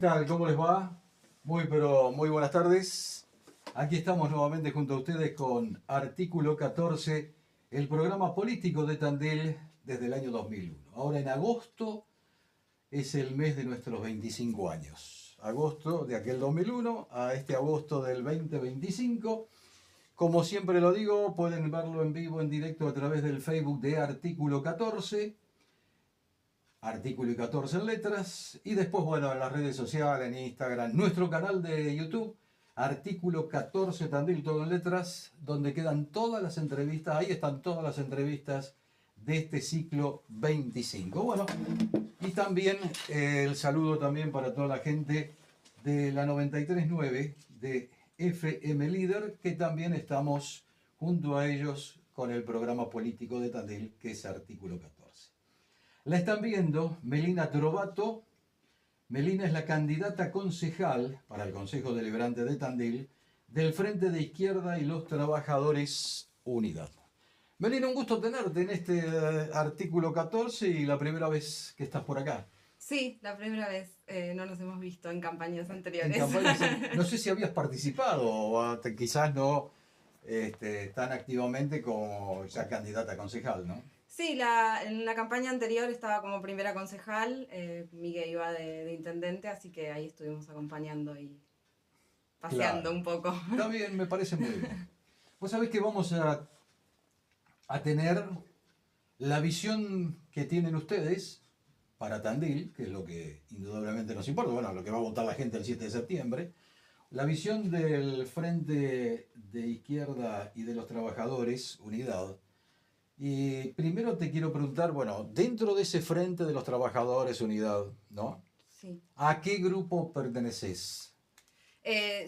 ¿Qué tal? ¿Cómo les va? Pero muy buenas tardes. Aquí estamos nuevamente junto a ustedes con Artículo 14, el programa político de Tandil desde el año 2001. Ahora en agosto es el mes de nuestros 25 años. Agosto de aquel 2001 a este agosto del 2025. Como siempre lo digo, pueden verlo en vivo, en directo a través del Facebook de Artículo 14. Artículo y 14 en letras, y después, bueno, en las redes sociales, en Instagram, nuestro canal de YouTube, Artículo 14 Tandil, todo en letras, donde quedan todas las entrevistas, ahí están todas las entrevistas de este ciclo 25. Bueno, y también el saludo también para toda la gente de la 93.9 de FM Líder, que también estamos junto a ellos con el programa político de Tandil, que es Artículo 14. La están viendo Melina Trovato. Melina es la candidata concejal para el Consejo Deliberante de Tandil del Frente de Izquierda y los Trabajadores Unidad. Melina, un gusto tenerte en este artículo 14 y la primera vez que estás por acá. Sí, la primera vez. No nos hemos visto en campañas anteriores. No sé si habías participado o quizás no tan activamente como ya candidata concejal, ¿no? Sí, en la campaña anterior estaba como primera concejal, Miguel iba de intendente, así que ahí estuvimos acompañando y paseando Claro. un poco. Está bien, me parece muy bien. Vos sabés que vamos a tener la visión que tienen ustedes para Tandil, que es lo que indudablemente nos importa, bueno, lo que va a votar la gente el 7 de septiembre, la visión del Frente de Izquierda y de los Trabajadores, Unidad. Y primero te quiero preguntar, bueno, dentro de ese Frente de los Trabajadores, Unidad, ¿no? Sí. ¿A qué grupo perteneces?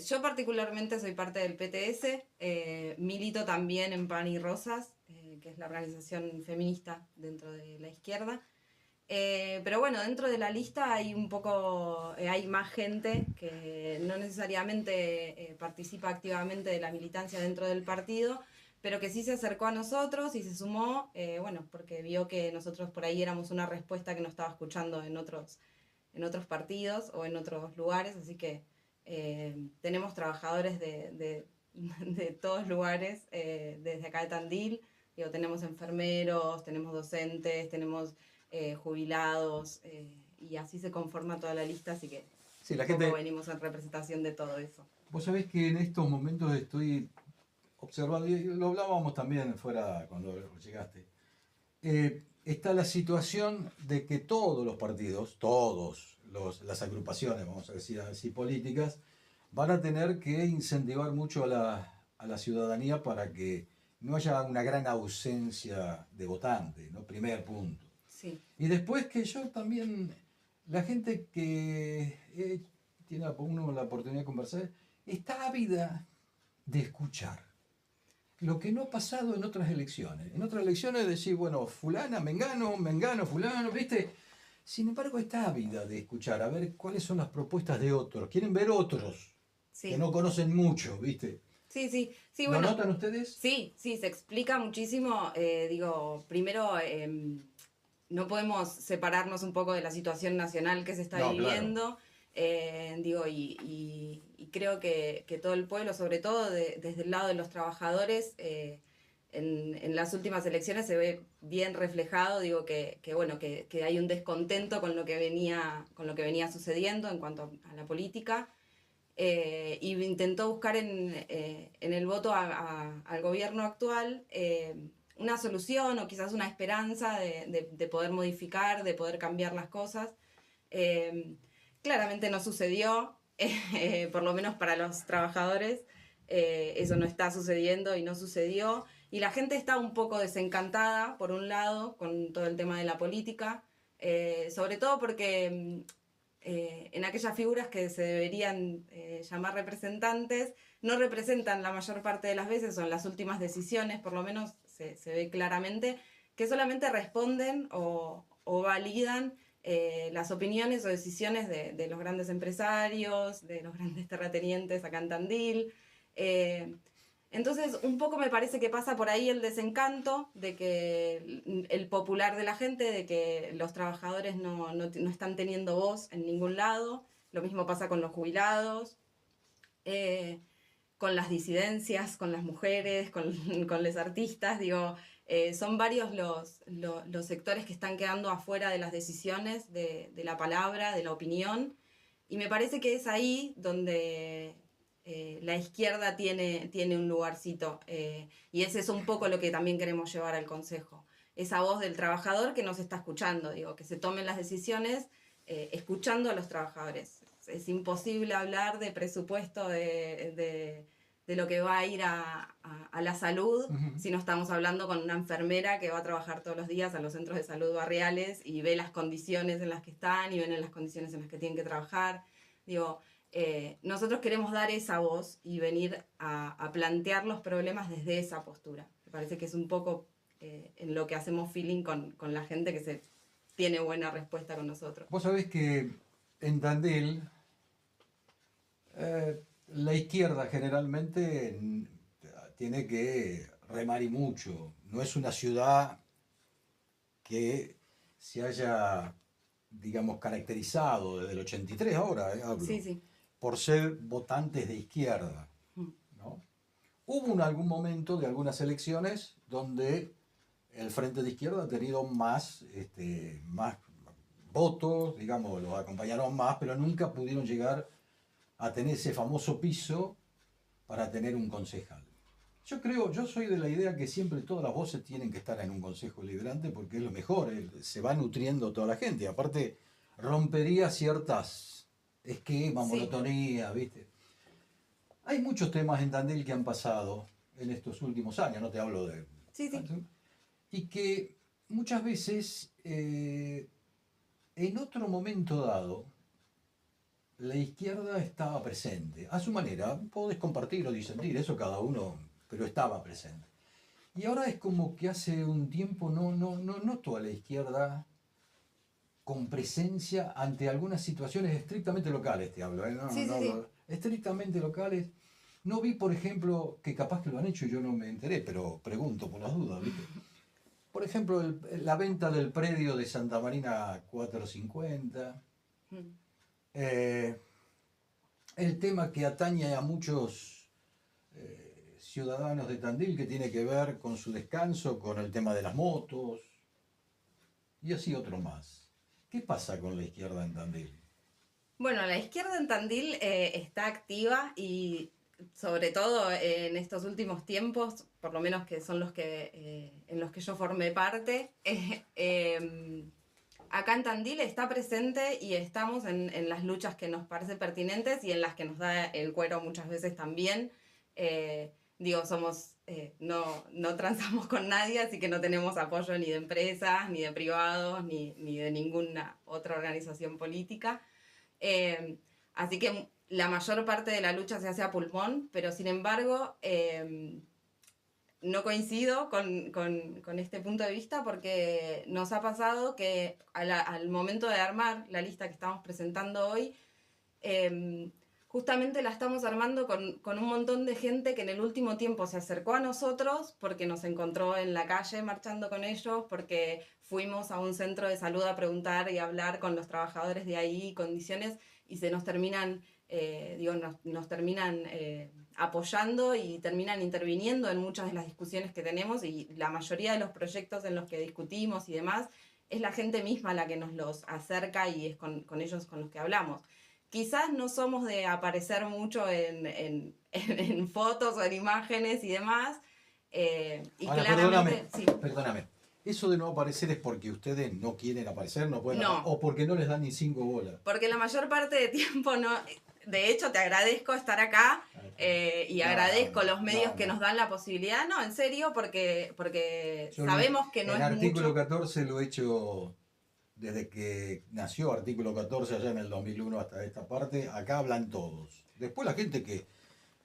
Yo particularmente soy parte del PTS, milito también en Pan y Rosas, que es la organización feminista dentro de la izquierda. Pero bueno, dentro de la lista hay un poco, hay más gente que no necesariamente participa activamente de la militancia dentro del partido, pero que sí se acercó a nosotros y se sumó, bueno, porque vio que nosotros por ahí éramos una respuesta que no estaba escuchando en otros partidos o en otros lugares, así que tenemos trabajadores de todos lugares, desde acá de Tandil, digo, tenemos enfermeros, tenemos docentes, tenemos jubilados, y así se conforma toda la lista, así que Sí, un poco venimos en representación de todo eso. Vos sabés que en estos momentos estoy observando, y lo hablábamos también fuera cuando llegaste, está la situación de que todos los partidos, las agrupaciones, vamos a decir así, políticas, van a tener que incentivar mucho a la ciudadanía para que no haya una gran ausencia de votantes, ¿no? Primer punto. Sí. Y después que yo también, la gente que tiene uno la oportunidad de conversar, está ávida de escuchar. Lo que no ha pasado en otras elecciones. En otras elecciones decís, bueno, fulana, mengano, mengano, fulano, ¿viste? Sin embargo, está ávida de escuchar, a ver cuáles son las propuestas de otros. Quieren ver otros, Sí. que no conocen mucho, ¿viste? Sí, sí, sí, ¿Lo bueno. notan ustedes? Sí, sí, se explica muchísimo. Digo, primero, no podemos separarnos un poco de la situación nacional que se está viviendo. Claro. Digo, y creo que todo el pueblo, sobre todo desde el lado de los trabajadores, en las últimas elecciones se ve bien reflejado, digo, bueno, que hay un descontento con lo que venía sucediendo en cuanto a la política. Y intentó buscar en el voto al gobierno actual una solución o quizás una esperanza de poder modificar, de poder cambiar las cosas. Claramente no sucedió, por lo menos para los trabajadores. Eso no está sucediendo y no sucedió. Y la gente está un poco desencantada, por un lado, con todo el tema de la política, sobre todo porque en aquellas figuras que se deberían llamar representantes, no representan la mayor parte de las veces, o en las últimas decisiones, por lo menos se ve claramente, que solamente responden o validan las opiniones o decisiones de los grandes empresarios, de los grandes terratenientes acá en Tandil. Entonces, un poco me parece que pasa por ahí el desencanto de que el popular de la gente, de que los trabajadores no están teniendo voz en ningún lado, lo mismo pasa con los jubilados, con las disidencias, con las mujeres, con los artistas, digo, son varios los sectores que están quedando afuera de las decisiones, de la palabra, de la opinión, y me parece que es ahí donde la izquierda tiene un lugarcito, y ese es un poco lo que también queremos llevar al Consejo, esa voz del trabajador que nos está escuchando, digo, que se tomen las decisiones escuchando a los trabajadores. Es imposible hablar de presupuesto de lo que va a ir a la salud si no estamos hablando con una enfermera que va a trabajar todos los días a los centros de salud barriales y ve las condiciones en las que están y ven las condiciones en las que tienen que trabajar. Digo, nosotros queremos dar esa voz y venir a plantear los problemas desde esa postura. Me parece que es un poco en lo que hacemos feeling con la gente que se tiene buena respuesta con nosotros. Vos sabés que en Tandil la izquierda generalmente tiene que remar y mucho. No es una ciudad que se haya, digamos, caracterizado desde el 83 ahora, hablo, Sí. por ser votantes de izquierda, ¿no? Hubo en algún momento de algunas elecciones donde el Frente de Izquierda ha tenido más votos, digamos, los acompañaron más, pero nunca pudieron llegar a tener ese famoso piso para tener un concejal. Yo soy de la idea que siempre todas las voces tienen que estar en un consejo deliberante porque es lo mejor, se va nutriendo toda la gente. Aparte, rompería ciertas esquemas, Sí. monotonías, ¿viste? Hay muchos temas en Tandil que han pasado en estos últimos años, no te hablo de... Sí. Y que muchas veces, en otro momento dado, la izquierda estaba presente. A su manera, podés compartir o disentir, eso cada uno, pero estaba presente. Y ahora es como que hace un tiempo no noto a la izquierda con presencia ante algunas situaciones estrictamente locales, te hablo, ¿eh? Sí. Estrictamente locales. No vi, por ejemplo, que capaz que lo han hecho y yo no me enteré, pero pregunto por las dudas, ¿viste? Por ejemplo, la venta del predio de Santa Marina 450. El tema que atañe a muchos ciudadanos de Tandil que tiene que ver con su descanso, con el tema de las motos y así otro más. ¿Qué pasa con la izquierda en Tandil? Bueno, la izquierda en Tandil está activa y sobre todo en estos últimos tiempos, por lo menos que son los que en los que yo formé parte, acá en Tandil está presente y estamos en las luchas que nos parecen pertinentes y en las que nos da el cuero muchas veces también. Digo, no transamos con nadie, así que no tenemos apoyo ni de empresas, ni de privados, ni de ninguna otra organización política. Así que la mayor parte de la lucha se hace a pulmón, pero sin embargo no coincido con este punto de vista porque nos ha pasado que al momento de armar la lista que estamos presentando hoy, justamente la estamos armando con un montón de gente que en el último tiempo se acercó a nosotros porque nos encontró en la calle marchando con ellos, porque fuimos a un centro de salud a preguntar y hablar con los trabajadores de ahí, condiciones, y se nos terminan, nos terminan apoyando y terminan interviniendo en muchas de las discusiones que tenemos, y la mayoría de los proyectos en los que discutimos y demás, es la gente misma la que nos los acerca y es con ellos con los que hablamos. Quizás no somos de aparecer mucho en fotos o en imágenes y demás. Y ahora, claramente, perdóname. ¿Eso de no aparecer es porque ustedes no quieren aparecer, no pueden No. o porque no les dan ni 5 bolas? Porque la mayor parte de tiempo no... De hecho, te agradezco estar acá y agradezco los medios que nos dan la posibilidad. No, en serio, porque sabemos que no es mucho. El artículo 14 lo he hecho desde que nació Artículo 14 allá en el 2001 hasta esta parte. Acá hablan todos. Después la gente que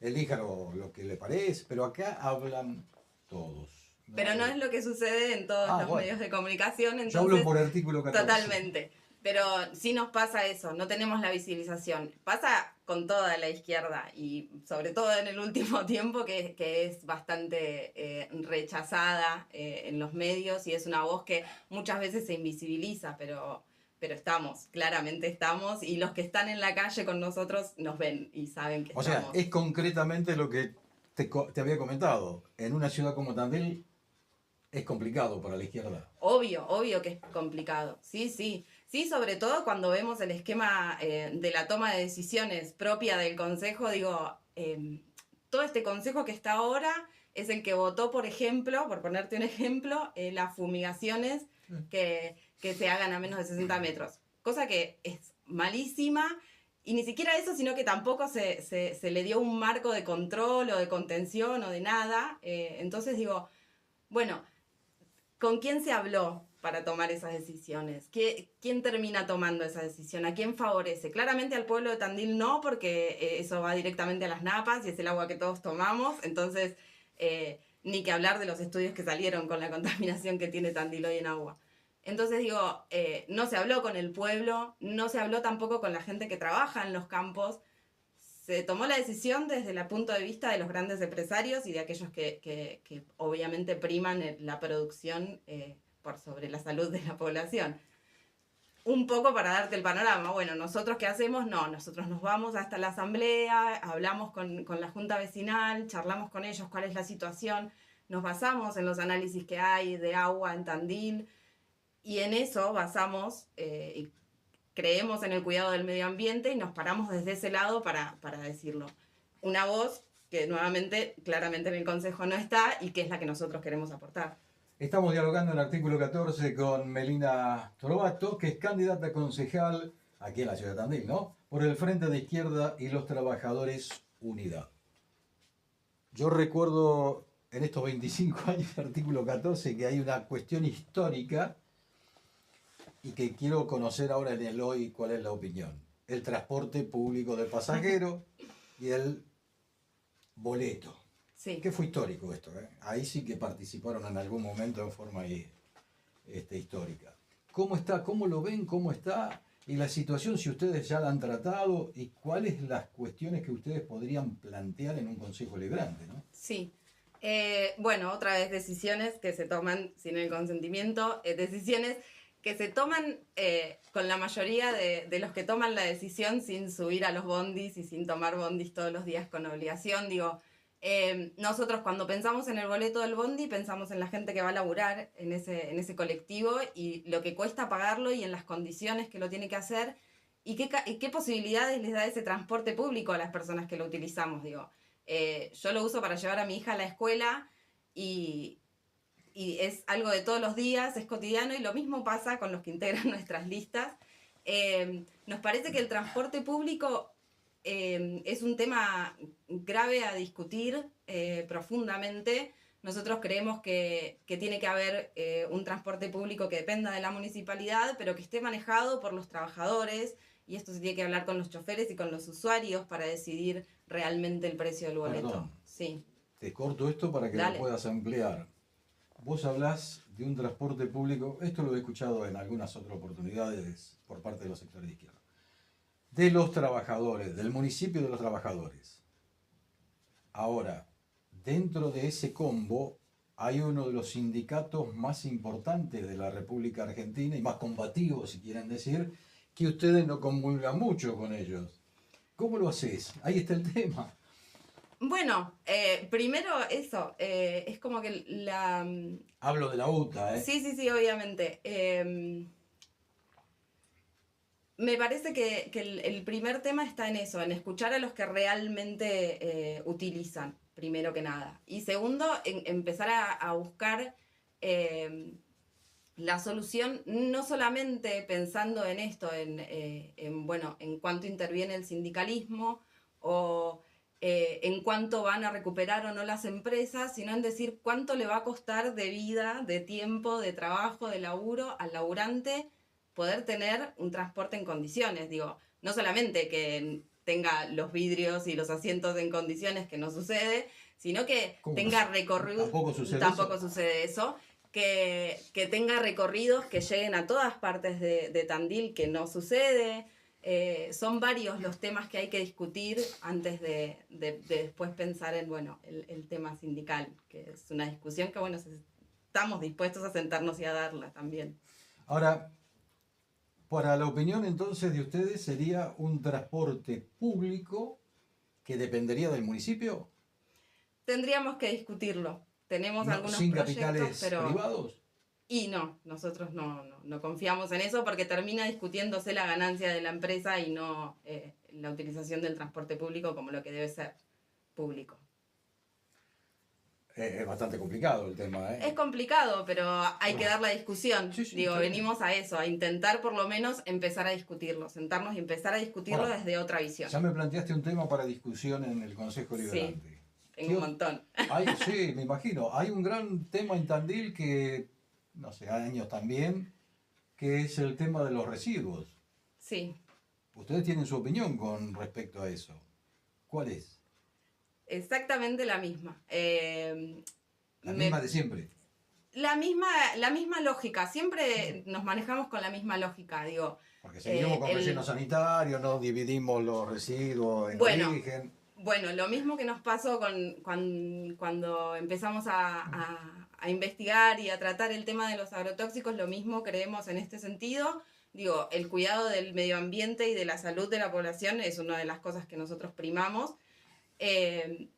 elija lo que le parece, pero acá hablan todos. Pero no es lo que sucede en todos los medios de comunicación. Entonces, yo hablo por Artículo 14. Totalmente. Pero sí nos pasa eso, no tenemos la visibilización. Pasa con toda la izquierda y sobre todo en el último tiempo que es bastante rechazada en los medios y es una voz que muchas veces se invisibiliza, pero pero estamos, claramente estamos, y los que están en la calle con nosotros nos ven y saben que O estamos. sea, es concretamente lo que te había comentado. En una ciudad como Tandil es complicado para la izquierda. Obvio que es complicado, sí, sí. Sí, sobre todo cuando vemos el esquema de la toma de decisiones propia del Consejo, digo, todo este Consejo que está ahora es el que votó, por ejemplo, por ponerte un ejemplo, las fumigaciones que se hagan a menos de 60 metros. Cosa que es malísima, y ni siquiera eso, sino que tampoco se le dio un marco de control o de contención o de nada. Entonces digo, bueno, ¿con quién se habló para tomar esas decisiones? ¿Quién termina tomando esa decisión? ¿A quién favorece? Claramente al pueblo de Tandil no, porque eso va directamente a las napas y es el agua que todos tomamos. Entonces, ni que hablar de los estudios que salieron con la contaminación que tiene Tandil hoy en agua. Entonces digo, no se habló con el pueblo, no se habló tampoco con la gente que trabaja en los campos. Se tomó la decisión desde el punto de vista de los grandes empresarios y de aquellos que obviamente priman la producción por sobre la salud de la población. Un poco para darte el panorama, bueno, ¿nosotros qué hacemos? No, nosotros nos vamos hasta la asamblea, hablamos con la junta vecinal, charlamos con ellos cuál es la situación, nos basamos en los análisis que hay de agua en Tandil y en eso basamos creemos en el cuidado del medio ambiente y nos paramos desde ese lado para decirlo. Una voz que nuevamente, claramente en el Consejo no está y que es la que nosotros queremos aportar. Estamos dialogando en el artículo 14 con Melina Torobato, que es candidata a concejal aquí en la ciudad de Tandil, ¿no? Por el Frente de Izquierda y los Trabajadores Unidad. Yo recuerdo en estos 25 años del artículo 14 que hay una cuestión histórica y que quiero conocer ahora en el hoy cuál es la opinión. El transporte público de pasajeros y el boleto. Sí. Que fue histórico esto, ¿eh? Ahí sí que participaron en algún momento en forma histórica. ¿Cómo está? ¿Cómo lo ven? ¿Cómo está? Y la situación, si ustedes ya la han tratado, y cuáles las cuestiones que ustedes podrían plantear en un Consejo Liberante, ¿no? Sí. Bueno, otra vez decisiones que se toman sin el consentimiento, decisiones que se toman con la mayoría de los que toman la decisión sin subir a los bondis y sin tomar bondis todos los días con obligación. Digo, nosotros cuando pensamos en el boleto del bondi pensamos en la gente que va a laburar en ese colectivo y lo que cuesta pagarlo y en las condiciones que lo tiene que hacer y qué posibilidades les da ese transporte público a las personas que lo utilizamos. Digo, yo lo uso para llevar a mi hija a la escuela y es algo de todos los días, es cotidiano y lo mismo pasa con los que integran nuestras listas. Nos parece que el transporte público es un tema grave a discutir profundamente. Nosotros creemos que tiene que haber un transporte público que dependa de la municipalidad, pero que esté manejado por los trabajadores, y esto se tiene que hablar con los choferes y con los usuarios para decidir realmente el precio del boleto. Perdón, sí. Te corto esto para que Dale. lo puedas ampliar. Vos hablás de un transporte público, esto lo he escuchado en algunas otras oportunidades por parte de los sectores de izquierda, de los trabajadores, del municipio de los trabajadores. Ahora, dentro de ese combo hay uno de los sindicatos más importantes de la República Argentina y más combativos, si quieren decir, que ustedes no comulgan mucho con ellos. ¿Cómo lo haces? Ahí está el tema. Bueno, primero eso, es como que la... Hablo de la UTA, ¿eh? Sí, obviamente. Me parece que el primer tema está en eso, en escuchar a los que realmente utilizan, primero que nada. Y segundo, empezar a buscar la solución, no solamente pensando en esto, en cuánto interviene el sindicalismo o en cuánto van a recuperar o no las empresas, sino en decir cuánto le va a costar de vida, de tiempo, de trabajo, de laburo al laburante poder tener un transporte en condiciones. Digo, no solamente que tenga los vidrios y los asientos en condiciones, que no sucede, sino que tenga recorrido. Tampoco sucede eso. Que tenga recorridos que lleguen a todas partes de Tandil, que no sucede. Son varios los temas que hay que discutir antes de después pensar en, bueno, el tema sindical, que es una discusión que, bueno, estamos dispuestos a sentarnos y a darla también. Ahora, Para la opinión entonces de ustedes sería un transporte público que dependería del municipio, Tendríamos que discutirlo. Tenemos no, algunos sin proyectos, capitales pero... privados. Y no, nosotros no confiamos en eso porque termina discutiéndose la ganancia de la empresa y no la utilización del transporte público como lo que debe ser público. Es bastante complicado el tema, Es ¿eh? complicado, pero hay que dar la discusión. Sí, sí, Digo, está bien. venimos a eso, a intentar por lo menos empezar a discutirlo, sentarnos y empezar a discutirlo Bueno, desde otra visión. ya me planteaste un tema para discusión en el Consejo Sí, Liberante. tengo un montón. Sí, me imagino. Hay un gran tema en Tandil que, no sé, años también, que es el tema de los residuos. Sí, Ustedes tienen su opinión con respecto a eso. ¿Cuál es? exactamente la misma. La Me misma de siempre. la misma lógica, siempre nos manejamos con la misma lógica, digo. Porque seguimos con relleno sanitario, no dividimos los residuos en Bueno, origen. bueno, lo mismo que nos pasó cuando empezamos a investigar y a tratar el tema de los agrotóxicos, lo mismo creemos en este sentido. Digo, el cuidado del medio ambiente y de la salud de la población es una de las cosas que nosotros primamos. Eh,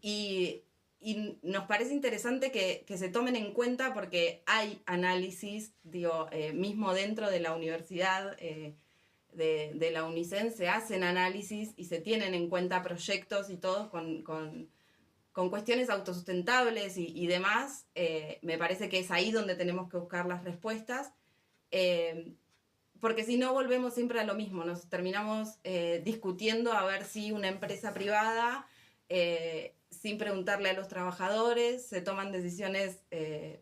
y, y nos parece interesante que se tomen en cuenta porque hay análisis, digo, mismo dentro de la universidad de la UNICEN se hacen análisis y se tienen en cuenta proyectos y todo con cuestiones autosustentables y demás. Me parece que es ahí donde tenemos que buscar las respuestas. Porque si no volvemos siempre a lo mismo, nos terminamos discutiendo a ver si una empresa privada, sin preguntarle a los trabajadores, se toman decisiones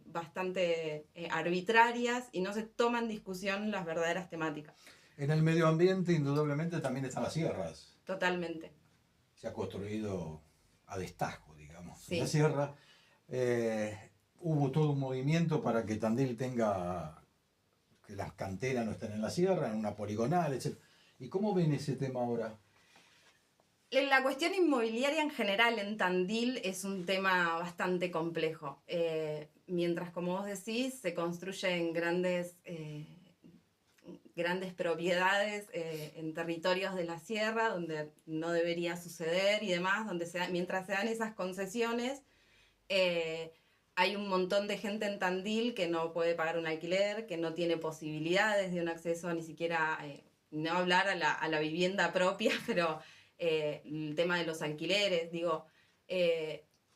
bastante arbitrarias y no se toman en discusión las verdaderas temáticas. En el medio ambiente, indudablemente, también están las sierras. Totalmente. Se ha construido a destajo, digamos. Sí. En la sierra hubo todo un movimiento para que Tandil tenga, que las canteras no estén en la sierra, en una poligonal, etc. ¿Y cómo ven ese tema ahora? La cuestión inmobiliaria en general en Tandil es un tema bastante complejo. Mientras, como vos decís, se construyen grandes propiedades en territorios de la sierra donde no debería suceder y demás, donde mientras se dan esas concesiones, hay un montón de gente en Tandil que no puede pagar un alquiler, que no tiene posibilidades de un acceso ni siquiera, no hablar a la vivienda propia, pero el tema de los alquileres, digo,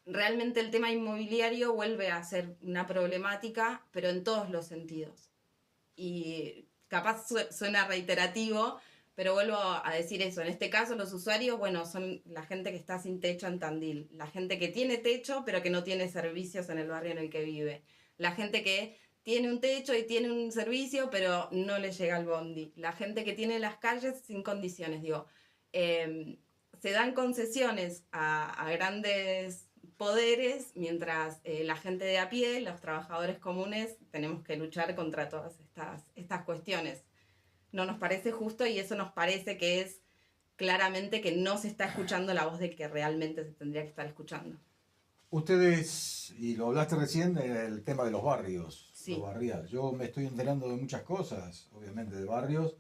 realmente el tema inmobiliario vuelve a ser una problemática, pero en todos los sentidos. Y capaz suena reiterativo, pero vuelvo a decir eso. En este caso, los usuarios, bueno, son la gente que está sin techo en Tandil, la gente que tiene techo, pero que no tiene servicios en el barrio en el que vive, la gente que tiene un techo y tiene un servicio, pero no le llega el bondi, la gente que tiene las calles sin condiciones, digo. Se dan concesiones a grandes poderes, mientras la gente de a pie, los trabajadores comunes, tenemos que luchar contra todas estas cuestiones. No nos parece justo y eso nos parece que es claramente que no se está escuchando la voz de que realmente se tendría que estar escuchando. Ustedes, y lo hablaste recién, el tema de los barrios, Sí. los barriales. Yo me estoy enterando de muchas cosas, obviamente, de barrios,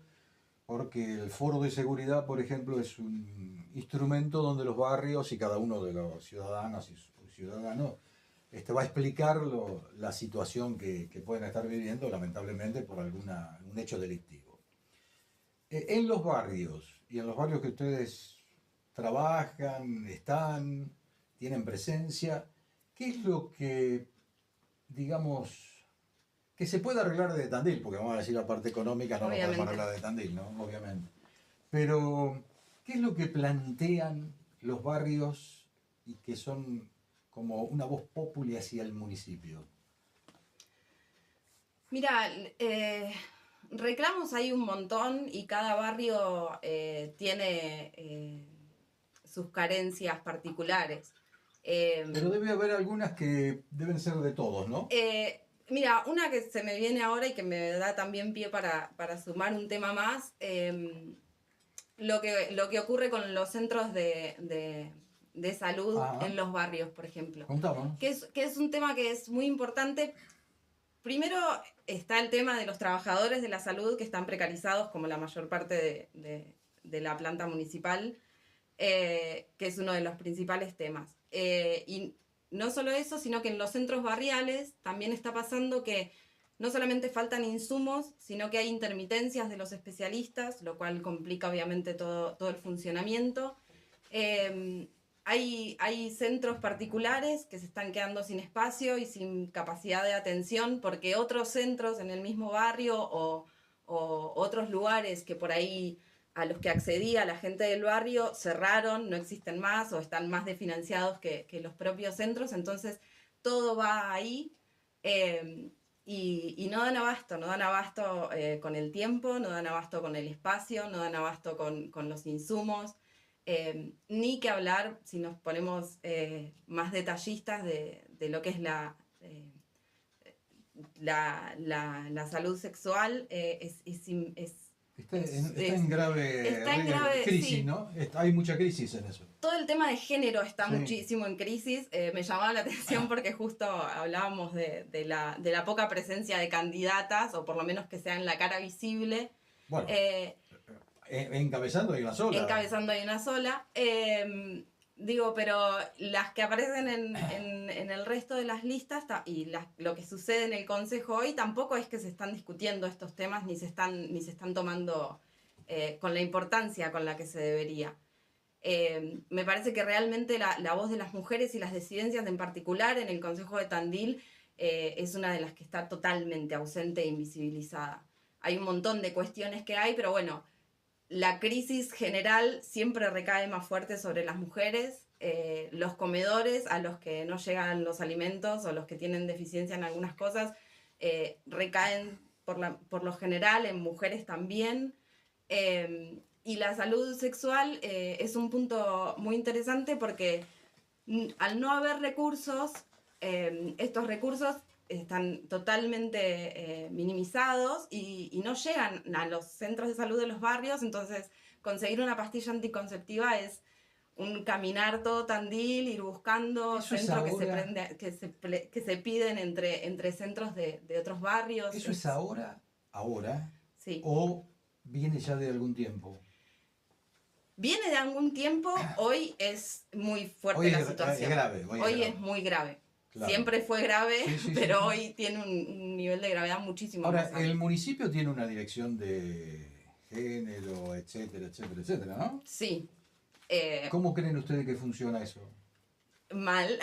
porque el Foro de Seguridad, por ejemplo, es un instrumento donde los barrios y cada uno de los ciudadanos y ciudadanos va a explicar la situación que pueden estar viviendo, lamentablemente, por algún hecho delictivo. En los barrios, y en los barrios que ustedes trabajan, están, tienen presencia, ¿qué es lo que, digamos, que se puede arreglar de Tandil? Porque vamos a decir la parte económica, no Obviamente. podemos arreglar de Tandil, ¿no? Obviamente. Pero, ¿qué es lo que plantean los barrios y que son como una voz populi hacia el municipio? Mira, reclamos hay un montón y cada barrio tiene sus carencias particulares. Pero debe haber algunas que deben ser de todos, ¿no? Mira, una que se me viene ahora y que me da también pie para sumar un tema más, lo que ocurre con los centros de salud Ajá. en los barrios, por ejemplo. Contanos. Que es un tema que es muy importante primero está el tema de los trabajadores de la salud que están precarizados como la mayor parte de la planta municipal, que es uno de los principales temas. Y no solo eso, sino que en los centros barriales también está pasando que no solamente faltan insumos, sino que hay intermitencias de los especialistas, lo cual complica obviamente todo el funcionamiento. Hay centros particulares que se están quedando sin espacio y sin capacidad de atención porque otros centros en el mismo barrio o otros lugares que por ahí a los que accedía la gente del barrio cerraron, no existen más o están más desfinanciados que los propios centros, entonces todo va ahí y no dan abasto, con el tiempo, no dan abasto con el espacio, no dan abasto con los insumos. Ni que hablar si nos ponemos más detallistas de lo que es la salud sexual. Está en grave crisis, sí. ¿no? Hay mucha crisis en eso. Todo el tema de género está Sí. muchísimo en crisis. Me llamaba la atención porque justo hablábamos de la poca presencia de candidatas, o por lo menos que sean la cara visible. Bueno, encabezando hay una sola. Encabezando hay una sola. Digo, pero las que aparecen en el resto de las listas y lo que sucede en el Consejo hoy tampoco es que se están discutiendo estos temas ni se están tomando con la importancia con la que se debería. Me parece que realmente la voz de las mujeres y las disidencias en particular en el Consejo de Tandil es una de las que está totalmente ausente e invisibilizada. Hay un montón de cuestiones que hay, pero bueno, la crisis general siempre recae más fuerte sobre las mujeres, los comedores a los que no llegan los alimentos o los que tienen deficiencia en algunas cosas recaen por lo general en mujeres también. Y la salud sexual es un punto muy interesante porque al no haber recursos, estos recursos están totalmente minimizados y no llegan a los centros de salud de los barrios, entonces conseguir una pastilla anticonceptiva es un caminar todo Tandil, ir buscando centros que se piden entre centros de otros barrios. ¿Eso es ahora? Sí. ¿O viene ya de algún tiempo? Viene de algún tiempo, hoy es muy fuerte la situación. Es grave, hoy es muy grave. Claro. Siempre fue grave, pero hoy tiene un nivel de gravedad muchísimo más alto. Ahora, el municipio tiene una dirección de género, etcétera, etcétera, etcétera, ¿no? Sí. ¿Cómo creen ustedes que funciona eso? Mal,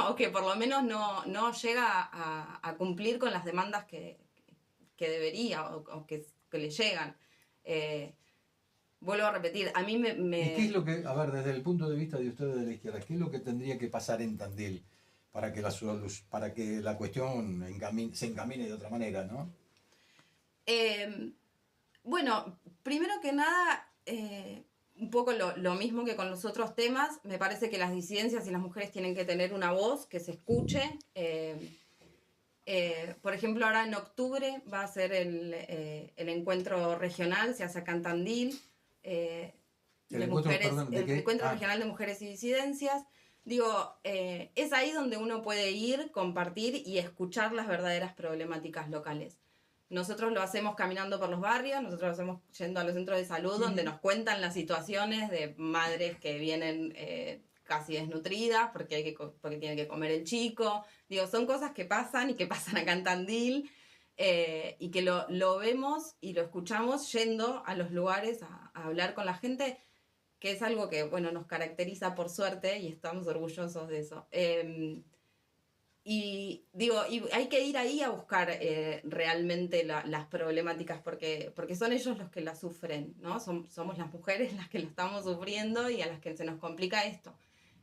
o que por lo menos no llega a cumplir con las demandas que debería o que le llegan. Vuelvo a repetir, a mí me... ¿Y qué es lo que, a ver, desde el punto de vista de ustedes de la izquierda, qué es lo que tendría que pasar en Tandil para que la cuestión se encamine de otra manera, ¿no? Bueno, primero que nada, un poco lo mismo que con los otros temas, me parece que las disidencias y las mujeres tienen que tener una voz que se escuche. Por ejemplo, ahora en octubre va a ser el encuentro regional, se hace acá en Tandil, el encuentro regional de mujeres y disidencias. Digo, es ahí donde uno puede ir, compartir y escuchar las verdaderas problemáticas locales. Nosotros lo hacemos caminando por los barrios, nosotros lo hacemos yendo a los centros de salud, donde nos cuentan las situaciones de madres que vienen casi desnutridas porque tienen que comer el chico. Digo, son cosas que pasan y que pasan acá en Tandil y que lo vemos y lo escuchamos yendo a los lugares a hablar con la gente, que es algo que, bueno, nos caracteriza por suerte y estamos orgullosos de eso. Y hay que ir ahí a buscar realmente las problemáticas porque son ellos los que las sufren, ¿no? Somos las mujeres las que lo estamos sufriendo y a las que se nos complica esto.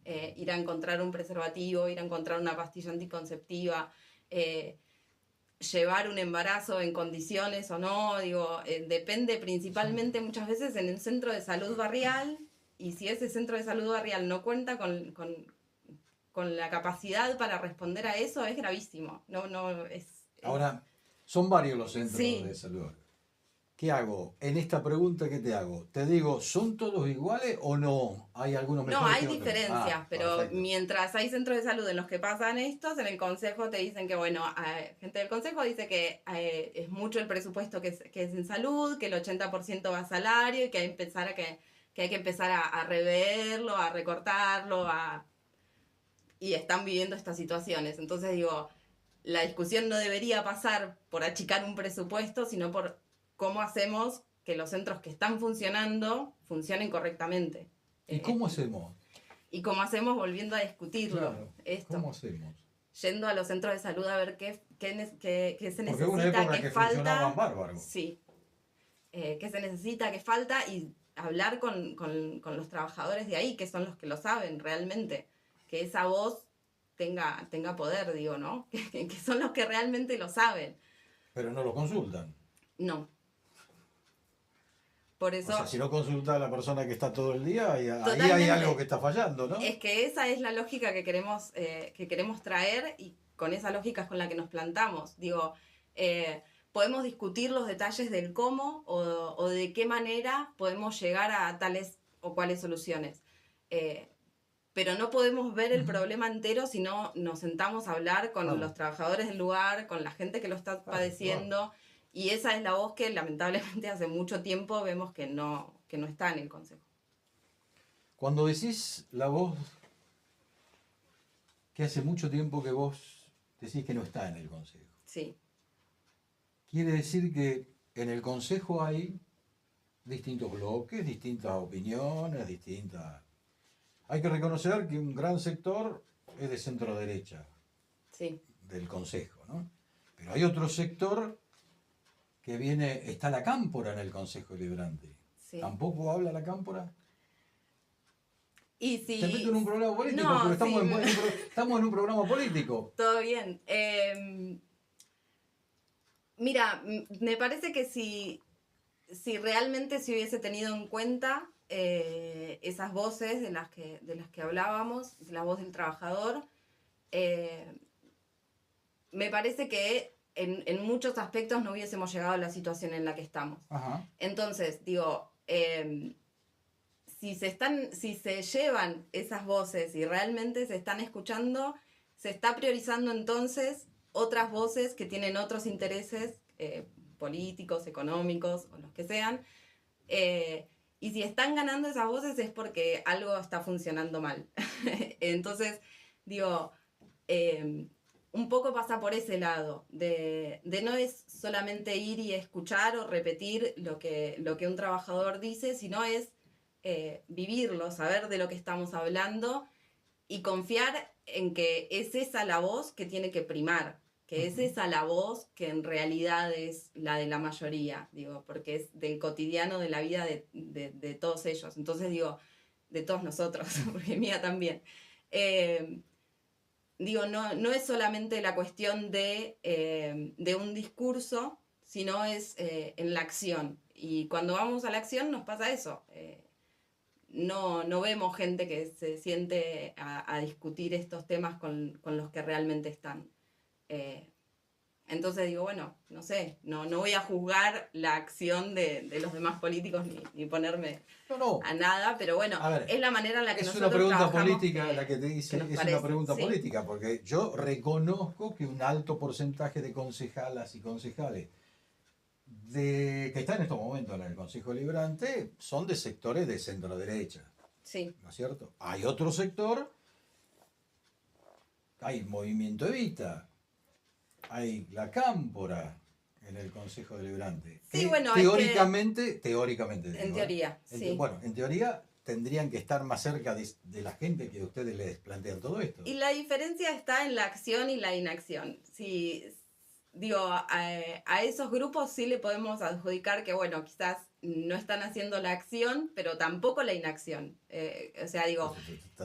Ir a encontrar un preservativo, ir a encontrar una pastilla anticonceptiva, llevar un embarazo en condiciones o no, depende principalmente muchas veces en el centro de salud barrial, y si ese centro de salud barrial no cuenta con la capacidad para responder a eso, es gravísimo. Ahora, son varios los centros de salud. ¿Qué hago? En esta pregunta que te hago, te digo, ¿son todos iguales o no? ¿Hay algunos No, mejores hay que otros? diferencias, pero Perfecto. mientras hay centros de salud en los que pasan estos, en el consejo te dicen que, bueno, gente del consejo dice que es mucho el presupuesto que es en salud, que el 80% va a salario y que hay que empezar a reverlo, a recortarlo, y están viviendo estas situaciones. Entonces digo, la discusión no debería pasar por achicar un presupuesto, sino por cómo hacemos que los centros que están funcionando funcionen correctamente. ¿Y cómo hacemos? Y cómo hacemos volviendo a discutirlo, Claro, esto, ¿cómo hacemos? yendo a los centros de salud a ver qué se Porque hubo una necesita, época qué que funcionaban falta, bárbaros. sí, qué se necesita, qué falta, y hablar con los trabajadores de ahí, que son los que lo saben realmente, que esa voz tenga poder, digo, ¿no? Que son los que realmente lo saben. Pero no lo consultan. No. Por O sea, eso, si no consulta a la persona que está todo el día, ahí hay totalmente, algo que está fallando, ¿no? es que esa es la lógica que queremos traer, y con esa lógica es con la que nos plantamos. Digo, podemos discutir los detalles del cómo o de qué manera podemos llegar a tales o cuales soluciones. Pero no podemos ver el problema entero si no nos sentamos a hablar con Claro. los trabajadores del lugar, con la gente que lo está Claro, padeciendo, y esa es la voz que lamentablemente hace mucho tiempo vemos que no está en el Consejo. Cuando decís la voz que hace mucho tiempo que vos decís que no está en el consejo, Sí, quiere decir que en el consejo hay distintos bloques, distintas opiniones, distintas... Hay que reconocer que un gran sector es de centro derecha sí. del consejo, ¿no? Pero hay otro sector que viene, está la cámpora en el consejo deliberante. Sí. ¿Tampoco habla la cámpora? Y si... Te meto en un programa político, No, porque estamos, sí, estamos en un programa político. todo bien. Mira, me parece que si realmente se hubiese tenido en cuenta esas voces de las que hablábamos, la voz del trabajador, me parece que en muchos aspectos no hubiésemos llegado a la situación en la que estamos. Ajá. Entonces, digo, si se llevan esas voces y realmente se están escuchando, se está priorizando entonces otras voces que tienen otros intereses políticos, económicos o los que sean. Y si están ganando esas voces es porque algo está funcionando mal. Entonces, digo, un poco pasa por ese lado, de no es solamente ir y escuchar o repetir lo que un trabajador dice, sino es vivirlo, saber de lo que estamos hablando y confiar en que es esa la voz que tiene que primar, que es esa la voz que en realidad es la de la mayoría, digo, porque es del cotidiano de la vida de todos ellos. Entonces digo, de todos nosotros, porque mía también. Digo, no es solamente la cuestión de un discurso, sino es en la acción. Y cuando vamos a la acción nos pasa eso. No vemos gente que se siente a discutir estos temas con los que realmente están. Entonces digo, bueno, no sé, no voy a juzgar la acción de los demás políticos ni ponerme No. a nada, pero bueno, A ver, es la manera en la que es nosotros una pregunta trabajamos política la que te dice, nos es parece, una pregunta ¿sí? política, porque yo reconozco que un alto porcentaje de concejalas y concejales que están en estos momentos en el Consejo Deliberante son de sectores de centro derecha, Sí, ¿no es cierto? Hay otro sector, hay Movimiento Evita, hay la Cámpora en el Consejo Deliberante. Sí, Que bueno, teóricamente digo, en teoría, sí. bueno, en teoría tendrían que estar más cerca de la gente que ustedes les plantean todo esto. Y la diferencia está en la acción y la inacción. Digo, a esos grupos sí le podemos adjudicar que, bueno, quizás no están haciendo la acción, pero tampoco la inacción. O sea, digo,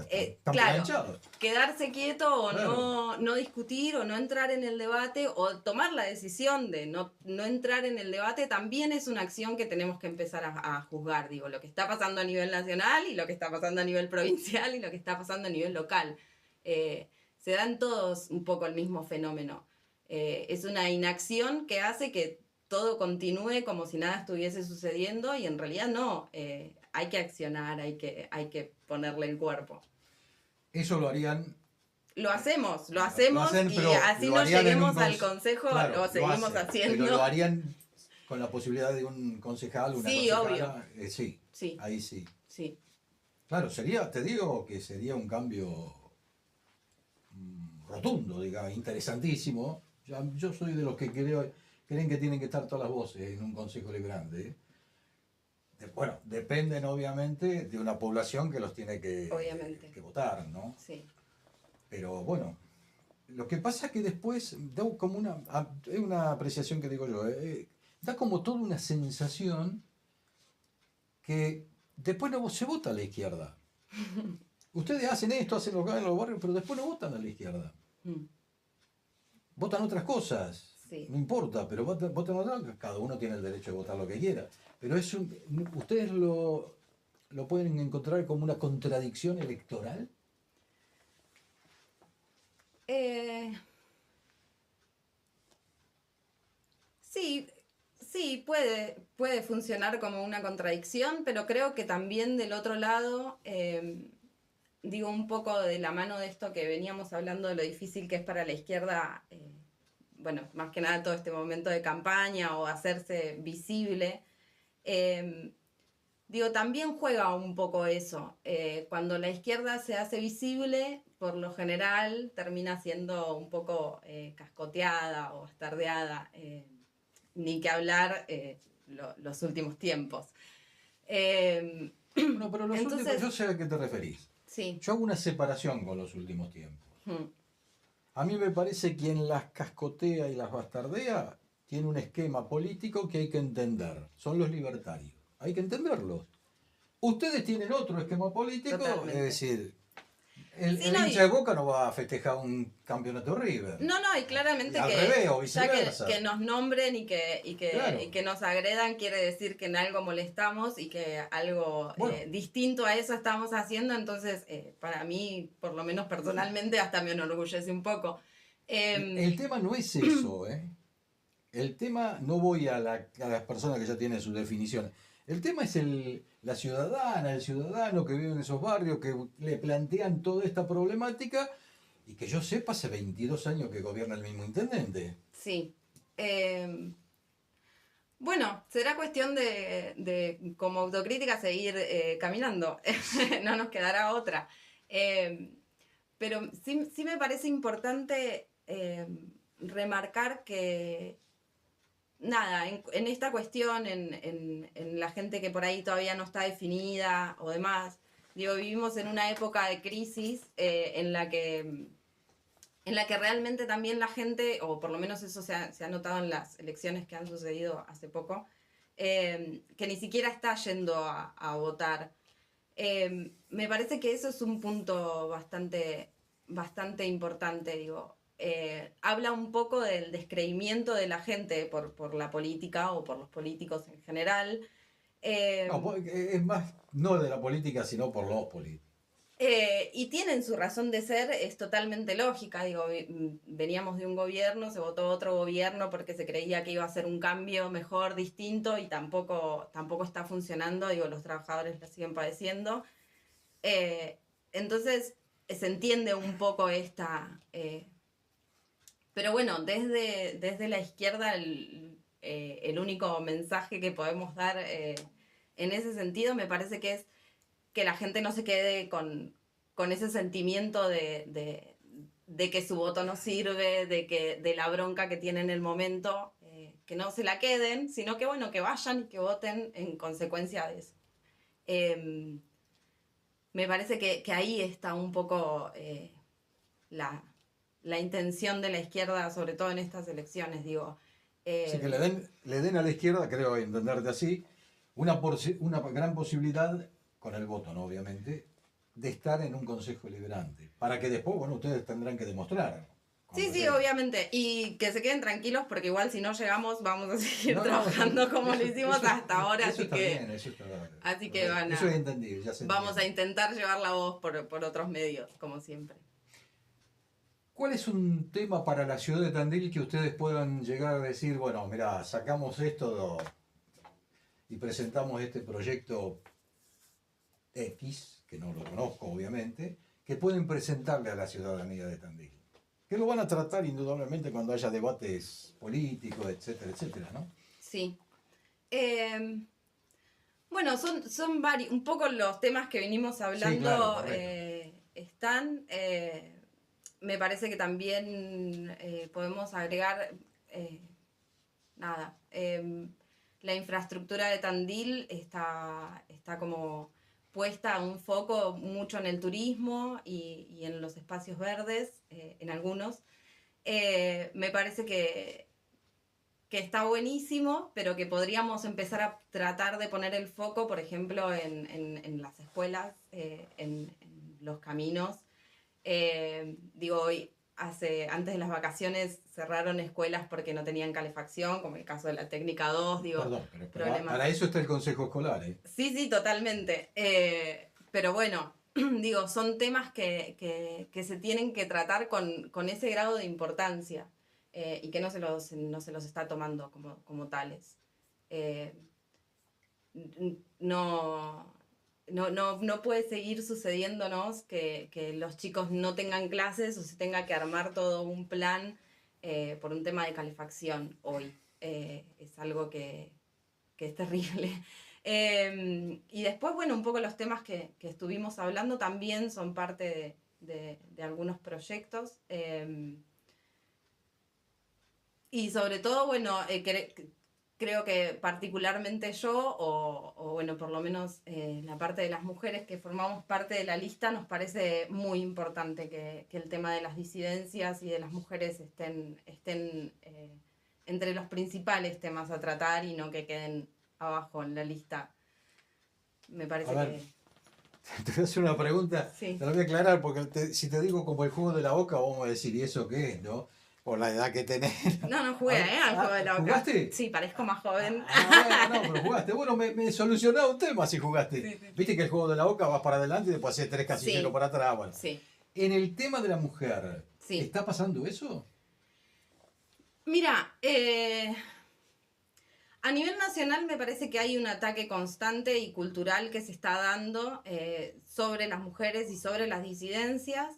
Están claro, planchados. quedarse quieto o Claro. no discutir o no entrar en el debate o tomar la decisión de no entrar en el debate también es una acción que tenemos que empezar a juzgar. Digo, lo que está pasando a nivel nacional y lo que está pasando a nivel provincial y lo que está pasando a nivel local. Se dan todos un poco el mismo fenómeno. Es una inacción que hace que todo continúe como si nada estuviese sucediendo y en realidad no, hay que accionar, hay que ponerle el cuerpo. Eso lo harían. Lo hacemos Lo hacen, y pero así lo no harían lleguemos al consejo, claro, lo seguimos hacen, haciendo. pero lo harían con la posibilidad de un concejal, una Sí, concejala. obvio. Sí, Sí. ahí sí. Sí. Claro, te digo que sería un cambio rotundo, digamos, interesantísimo. Yo soy de los que creen que tienen que estar todas las voces en un consejo deliberante. Bueno, dependen obviamente de una población que los tiene que votar, ¿no? Sí. Pero bueno, lo que pasa es que después da como es una apreciación que digo yo, da como toda una sensación que después no se vota a la izquierda. Ustedes hacen esto, hacen lo que hagan en los barrios, pero después no votan a la izquierda. Votan otras cosas. Sí. No importa, pero votan otras. Cada uno tiene el derecho de votar lo que quiera. Pero ustedes lo pueden encontrar como una contradicción electoral. Sí, puede funcionar como una contradicción, pero creo que también del otro lado, digo un poco de la mano de esto que veníamos hablando de lo difícil que es para la izquierda, bueno, más que nada todo este momento de campaña o hacerse visible, digo, también juega un poco eso. Cuando la izquierda se hace visible, por lo general termina siendo un poco cascoteada o bastardeada. Ni que hablar los últimos tiempos. No, pero entonces, últimos, yo sé a qué te referís. Sí. Yo hago una separación con los últimos tiempos. A mí me parece que quien las cascotea y las bastardea tiene un esquema político que hay que entender. Son los libertarios. Hay que entenderlos. Ustedes tienen otro esquema político, Totalmente. es decir, el hincha de Boca no va a festejar un campeonato River. No, y claramente al que revés, o viceversa. Ya que nos nombren y que nos agredan quiere decir que en algo molestamos y que algo distinto a eso estamos haciendo. Entonces, para mí, por lo menos personalmente, hasta me enorgullece un poco. El tema no es eso, ¿eh? El tema, no voy a las personas que ya tienen su definición. El tema es la ciudadana, el ciudadano que vive en esos barrios, que le plantean toda esta problemática y que yo sepa, hace 22 años que gobierna el mismo intendente. Sí. Bueno, será cuestión de como autocrítica seguir caminando. No nos quedará otra. Pero sí me parece importante remarcar que nada, en esta cuestión, en la gente que por ahí todavía no está definida o demás, digo, vivimos en una época de crisis en la que realmente también la gente, o por lo menos eso se ha notado en las elecciones que han sucedido hace poco, que ni siquiera está yendo a votar. Me parece que eso es un punto bastante importante, digo. Habla un poco del descreimiento de la gente por la política o por los políticos en general. No, es más, no de la política, sino por los políticos. Y tienen su razón de ser, es totalmente lógica. Digo, veníamos de un gobierno, se votó otro gobierno porque se creía que iba a ser un cambio mejor, distinto, y tampoco está funcionando. Digo, los trabajadores lo siguen padeciendo. Entonces, se entiende un poco esta... pero bueno, desde la izquierda el único mensaje que podemos dar en ese sentido me parece que es que la gente no se quede con ese sentimiento de que su voto no sirve, de la bronca que tiene en el momento, que no se la queden, sino que bueno, que vayan y que voten en consecuencia de eso. Me parece que ahí está un poco la intención de la izquierda, sobre todo en estas elecciones, digo. Sí, que le den a la izquierda, creo entenderte así, una gran posibilidad, con el voto, ¿no? Obviamente, de estar en un consejo deliberante. Para que después, bueno, ustedes tendrán que demostrar. Sí, obviamente. Y que se queden tranquilos porque igual si no llegamos vamos a seguir trabajando como lo hicimos hasta ahora. Eso está bien, eso está bien. Así que eso es entendido, ya se vamos a intentar llevar la voz por otros medios, como siempre. ¿Cuál es un tema para la ciudad de Tandil que ustedes puedan llegar a decir, bueno, mira, sacamos esto y presentamos este proyecto X, que no lo conozco obviamente, que pueden presentarle a la ciudadanía de Tandil? Que lo van a tratar indudablemente cuando haya debates políticos, etcétera, etcétera, ¿no? Sí. Eh, bueno, son varios, un poco los temas que venimos Sí, claro, hablando correcto. están. Me parece que también podemos agregar, eh, nada, la infraestructura de Tandil está como puesta un foco mucho en el turismo y en los espacios verdes, en algunos. Me parece que está buenísimo, pero que podríamos empezar a tratar de poner el foco, por ejemplo, en las escuelas, en los caminos. Digo, hoy, antes de las vacaciones cerraron escuelas porque no tenían calefacción, como el caso de la técnica 2, digo, Perdón, pero problemas. para eso está el Consejo Escolar, ¿eh? Sí, sí, totalmente. Pero bueno, digo, son temas que se tienen que tratar con ese grado de importancia y que no se los está tomando como tales. Eh, no, no puede seguir sucediéndonos que los chicos no tengan clases o se tenga que armar todo un plan por un tema de calefacción hoy. Es algo que es terrible. Y después, bueno, un poco los temas que estuvimos hablando también son parte de algunos proyectos. Y sobre todo, bueno, creo que particularmente yo, o bueno, por lo menos la parte de las mujeres que formamos parte de la lista, nos parece muy importante que el tema de las disidencias y de las mujeres estén entre los principales temas a tratar y no que queden abajo en la lista. Me A parece ver, que te voy a hacer una pregunta, sí. te la voy a aclarar, porque si te digo como el jugo de la boca, vamos a decir, ¿y eso qué es, no? Por la edad que tenés. No A jugué, ver, al juego de la boca. ¿jugaste? Sí, parezco más joven. Bueno, no, pero jugaste. Bueno, me solucionaba un tema si jugaste. Sí, sí. Viste que el juego de la boca vas para adelante y después haces tres casilleros Sí, para atrás. Bueno, sí, en el tema de la mujer, sí. ¿está pasando eso? Mira, a nivel nacional me parece que hay un ataque constante y cultural que se está dando sobre las mujeres y sobre las disidencias.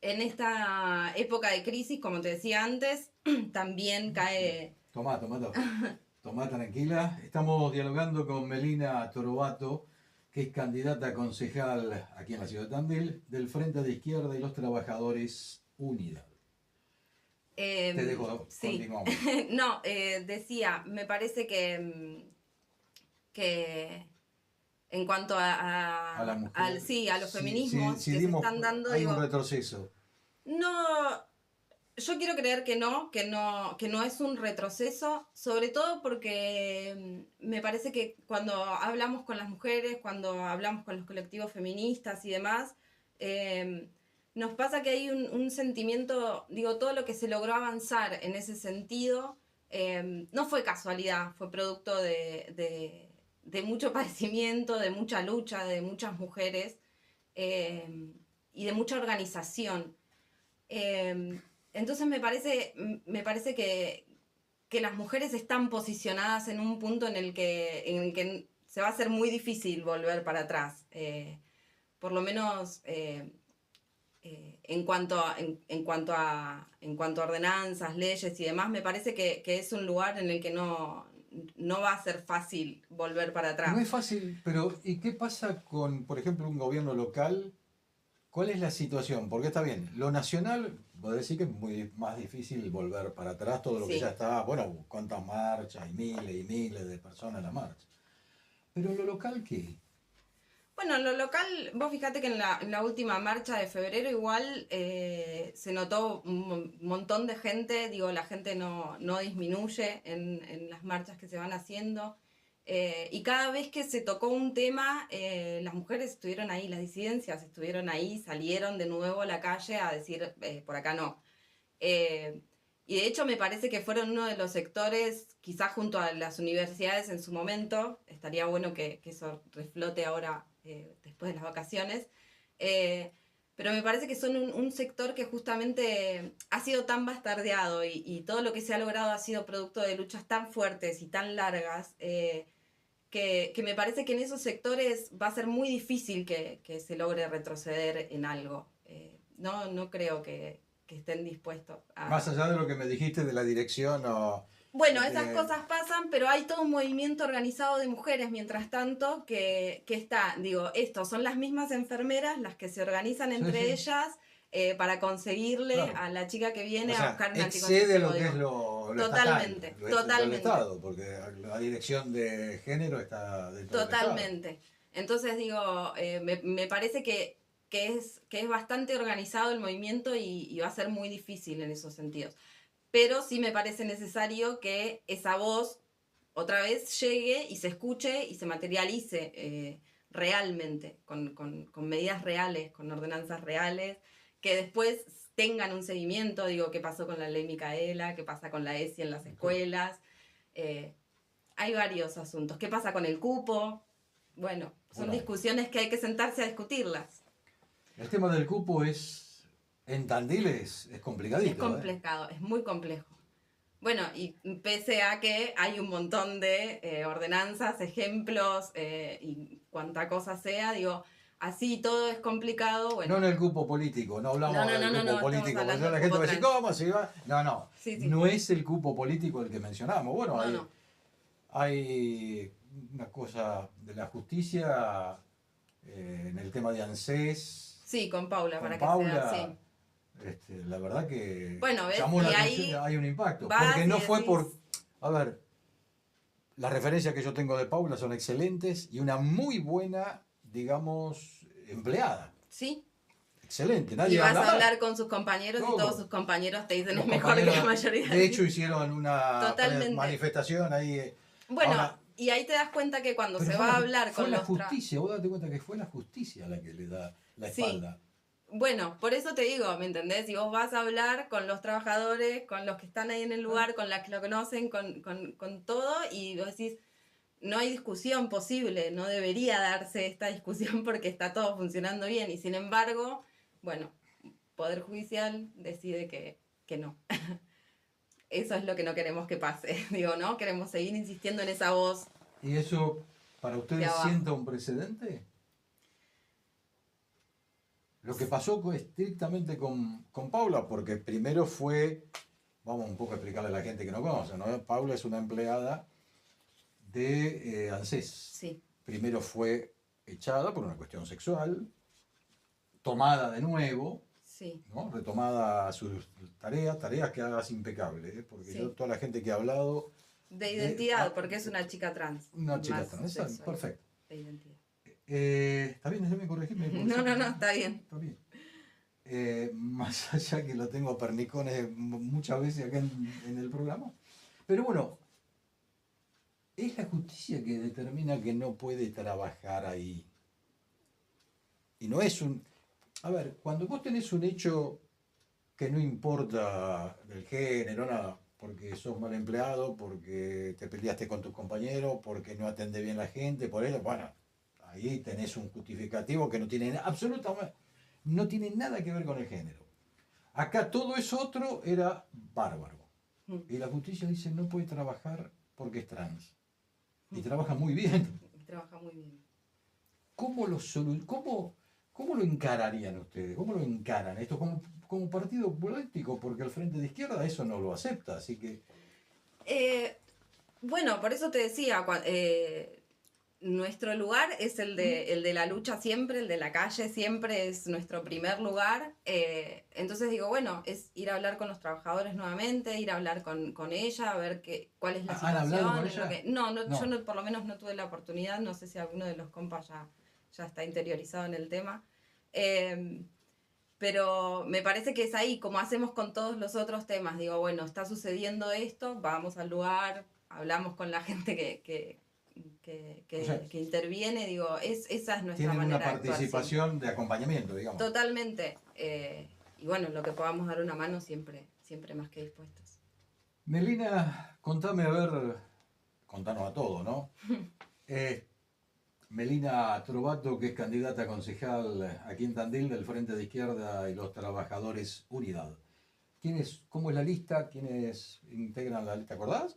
En esta época de crisis, como te decía antes, también cae... Tomá, tomá, tomá. Tomá tranquila. Estamos dialogando con Melina Torobato, que es candidata a concejal aquí en la ciudad de Tandil, del Frente de Izquierda y los Trabajadores Unidad. Te dejo, Sí, continuamos. no, decía, me parece que en cuanto A la mujer. sí, a los Si, feminismos si que se dimos, están dando, hay un digo, retroceso. no, yo quiero creer que no es un retroceso, sobre todo porque me parece que cuando hablamos con las mujeres, cuando hablamos con los colectivos feministas y demás, nos pasa que hay un sentimiento, digo, todo lo que se logró avanzar en ese sentido, no fue casualidad, fue producto de mucho padecimiento, de mucha lucha, de muchas mujeres y de mucha organización. Entonces me parece que las mujeres están posicionadas en un punto en el que se va a hacer muy difícil volver para atrás. Por lo menos en cuanto a ordenanzas, leyes y demás, me parece que es un lugar en el que no va a ser fácil volver para No atrás. es fácil, pero ¿y qué pasa con, por ejemplo, un gobierno local? ¿Cuál es la situación? Porque está bien, lo nacional, puedo decir que es muy más difícil volver para atrás todo lo que ya Sí. está, bueno, cuántas marchas y miles de personas en la marcha. Pero lo local, ¿qué? Bueno, en lo local, vos fíjate que en la última marcha de febrero igual se notó un montón de gente, digo, la gente no disminuye en las marchas que se van haciendo. Y cada vez que se tocó un tema, las mujeres estuvieron ahí, las disidencias estuvieron ahí, salieron de nuevo a la calle a decir, por acá no. Eh, y de hecho me parece que fueron uno de los sectores, quizás junto a las universidades en su momento, estaría bueno que eso reflote ahora después de las vacaciones, eh, pero me parece que son un sector que justamente ha sido tan bastardeado y todo lo que se ha logrado ha sido producto de luchas tan fuertes y tan largas, que me parece que en esos sectores va a ser muy difícil que se logre retroceder en algo. No creo que estén dispuestos Más a... allá de lo que me dijiste de la dirección o Bueno, esas de... cosas pasan, pero hay todo un movimiento organizado de mujeres, mientras tanto, que está, digo, estos son las mismas enfermeras las que se organizan Sí, entre sí, ellas para conseguirle claro. a la chica que O viene a sea, buscar un excede anticonceptivo, lo que es digo. lo estatal, Totalmente, lo del totalmente, Estado, porque la dirección de género está dentro del Estado. totalmente. Entonces digo, me parece que es bastante organizado el movimiento y va a ser muy difícil en esos sentidos. Pero sí me parece necesario que esa voz otra vez llegue y se escuche y se materialice realmente, con medidas reales, con ordenanzas reales, que después tengan un seguimiento, digo, qué pasó con la ley Micaela, qué pasa con la ESI en las escuelas, eh, hay varios asuntos, qué pasa con el cupo, bueno, son Bueno, discusiones que hay que sentarse a discutirlas. el tema del cupo en Tandil es Es complicadito, ¿eh? complicado, es muy complejo. Bueno, y pese a que hay un montón de ordenanzas, ejemplos y cuanta cosa sea, digo, así todo es complicado, No bueno. en el cupo político, no No, hablamos no, del no, no, cupo no, estamos político, porque hablando ya del la gente cupo va a decir, trans. ¿cómo se va? No, no, Sí, sí, no es el cupo político el que mencionamos. Bueno, no, no. hay una cosa de la justicia en el tema de ANSES, Sí, con Paula, con para que sea Paula, así. la verdad que Bueno, ¿ves? llamó la Y atención, ahí hay un impacto, porque vas y no fue por, decís, a ver, las referencias que yo tengo de Paula son excelentes y una muy buena, digamos, empleada. sí. Excelente, Y nadie vas habla a mal. hablar con sus compañeros y todos sus Todo. compañeros te dicen es Los mejor que la compañeros, mayoría de hecho, de... hicieron una Totalmente. manifestación ahí. Bueno, Ahora, y ahí te das cuenta que cuando pero se va a hablar fue con la los... justicia, vos date cuenta que fue la justicia la que le da la Sí, espalda. bueno, por eso te digo, ¿me entendés? Si vos vas a hablar con los trabajadores, con los que están ahí en el ¿Eh? lugar, con las que lo conocen, con todo, y vos decís, no hay discusión posible, no debería darse esta discusión porque está todo funcionando bien, y sin embargo, bueno, Poder Judicial decide que no. Eso es lo que no queremos que pase, digo, ¿no? Queremos seguir insistiendo en esa voz ¿Y eso para de ustedes abajo. sienta un precedente? Lo que pasó estrictamente con Paula, porque primero fue, vamos un poco a explicarle a la gente que no conoce, ¿no? Paula es una empleada de ANSES. Sí, Primero fue echada por una cuestión sexual, tomada de nuevo, sí, ¿no? Retomada sus tareas que hagas impecable, ¿eh? Porque yo, sí. toda la gente que ha hablado De de identidad, porque es una chica trans, una chica más trans, sexual, perfecto. de identidad. ¿Está bien? ¿Déjame corregirme? Porque No, no, no, está bien. está bien. Más allá que lo tengo a pernicones muchas veces acá en el programa. Pero bueno, es la justicia que determina que no puede trabajar ahí. Y no es un... A ver, cuando vos tenés un hecho que no importa del género, nada, porque sos mal empleado, porque te peleaste con tus compañeros, porque no atende bien la gente, por eso, bueno, ahí tenés un justificativo que no tiene absolutamente, no tiene nada que ver con el género. Acá todo eso otro era bárbaro. Mm, Y la justicia dice no puede trabajar porque es trans. Y trabaja muy bien. trabaja muy bien. ¿Cómo cómo lo encararían ustedes? ¿Cómo lo encaran esto como partido político? Porque el Frente de Izquierda eso no lo acepta, así que... Eh, bueno, por eso te decía, nuestro lugar es el de la lucha siempre, el de la calle siempre es nuestro primer lugar. Entonces digo, bueno, es ir a hablar con los trabajadores nuevamente, ir a hablar con ella, a ver cuál es la ¿Han hablado con situación. ella? No, no, yo No. no, por lo menos no tuve la oportunidad, no sé si alguno de los compas ya está interiorizado en el tema. Eh, pero me parece que es ahí, como hacemos con todos los otros temas. Digo, bueno, está sucediendo esto, vamos al lugar, hablamos con la gente O sea, que interviene. Digo, esa es nuestra tienen una manera de actuar siempre. participación de acompañamiento, digamos. Totalmente. Y bueno, lo que podamos dar una mano siempre, siempre más que dispuestos. Melina, contame a ver, contanos a todos, ¿no? Eh, Melina Trovato, que es candidata a concejal aquí en Tandil del Frente de Izquierda y los Trabajadores Unidad. ¿Cómo es la lista? ¿Quiénes integran la lista? ¿Te acordás?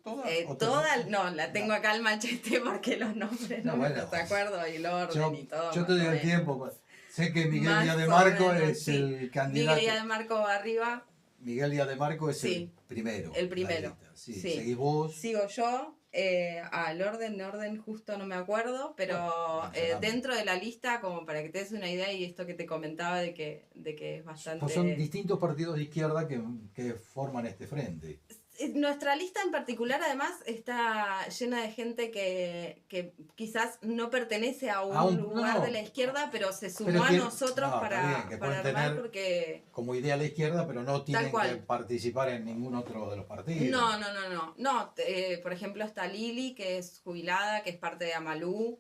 No, la tengo acá al machete porque los nombres no me los acuerdo y el orden y todo. Yo te doy el tiempo. Sé que Miguel Más Díaz de o Marco menos, es sí. el candidato. Miguel Díaz de Marco va arriba. Miguel Díaz de Marco es Sí, el primero. el primero. Sí. Sí. Seguís vos. Sigo yo. El orden justo no me acuerdo, pero Bueno, dentro de la lista, como para que te des una idea, y esto que te comentaba de que es bastante... Pues son distintos partidos de izquierda que forman este frente. Nuestra lista en particular además está llena de gente que quizás no pertenece a un lugar de la izquierda, pero se sumó a nosotros para armar porque... Como idea a la izquierda, pero no tienen que participar en ningún otro de los partidos. No, por ejemplo está Lili, que es jubilada, que es parte de Amalú.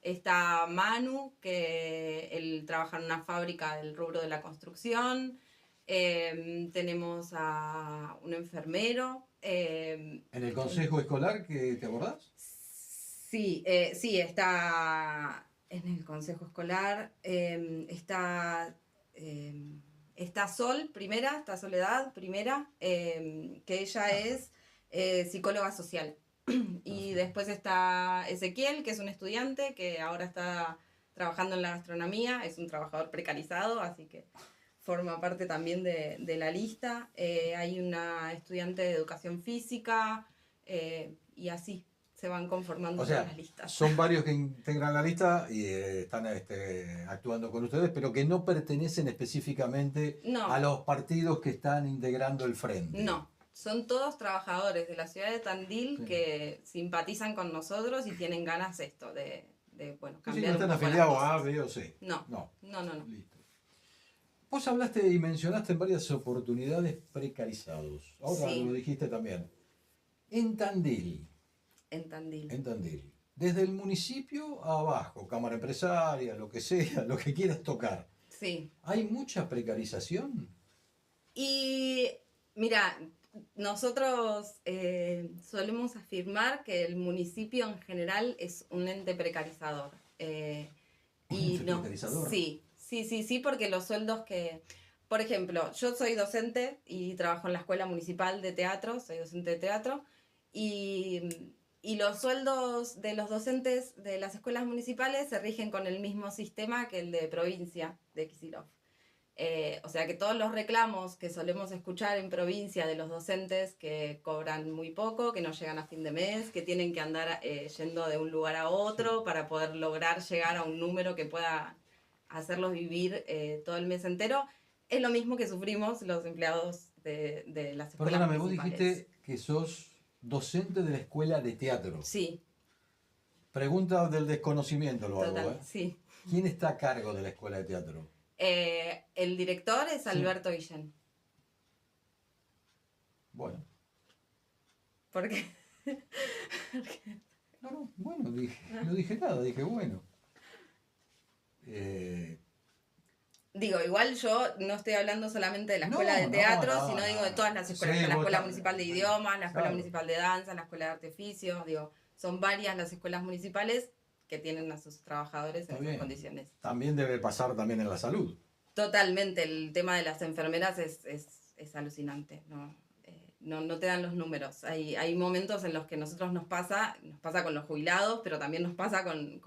Está Manu, que él trabaja en una fábrica del rubro de la construcción. Tenemos a un enfermero. ¿En el consejo escolar te acordás? Sí, está en el consejo escolar. Está Sol primera, está Soledad primera, que ella es psicóloga social. Y después está Ezequiel, que es un estudiante que ahora está trabajando en la gastronomía, es un trabajador precarizado, así que forma parte también de la lista. Hay una estudiante de educación física y así se van conformando todas las listas. Son varios que integran la lista y están actuando con ustedes, pero que no pertenecen específicamente a los partidos que están integrando el frente. No, son todos trabajadores de la ciudad de Tandil que simpatizan con nosotros y tienen ganas de cambiar. No están afiliados a A, B o C. No. Listo. Vos hablaste y mencionaste en varias oportunidades precarizados. Ahora lo dijiste también. En Tandil. Desde el municipio a abajo, cámara empresaria, lo que sea, lo que quieras tocar. Sí. ¿Hay mucha precarización? Y mira, nosotros solemos afirmar que el municipio en general es un ente precarizador. ¿Precarizador? Sí, porque los sueldos que... Por ejemplo, yo soy docente y trabajo en la Escuela Municipal de Teatro, soy docente de teatro, y los sueldos de los docentes de las escuelas municipales se rigen con el mismo sistema que el de provincia de Kicillof. O sea que todos los reclamos que solemos escuchar en provincia de los docentes que cobran muy poco, que no llegan a fin de mes, que tienen que andar yendo de un lugar a otro para poder lograr llegar a un número que pueda hacerlos vivir todo el mes entero, es lo mismo que sufrimos los empleados de las escuelas municipales. Vos dijiste que sos docente de la escuela de teatro. Sí. Pregunta del desconocimiento lo hago. Total, sí. ¿Quién está a cargo de la escuela de teatro? El director es Alberto Guillén. Bueno. ¿Por qué? No dije nada, dije bueno. Digo, igual yo no estoy hablando solamente de la escuela de teatro, sino digo de todas las escuelas, la escuela municipal de idiomas, la escuela municipal de danza, la escuela de artificios, digo, son varias las escuelas municipales que tienen a sus trabajadores en esas condiciones. También debe pasar también en la salud. Totalmente, el tema de las enfermeras es alucinante, no te dan los números. Hay momentos en los que nos pasa con los jubilados, pero también nos pasa con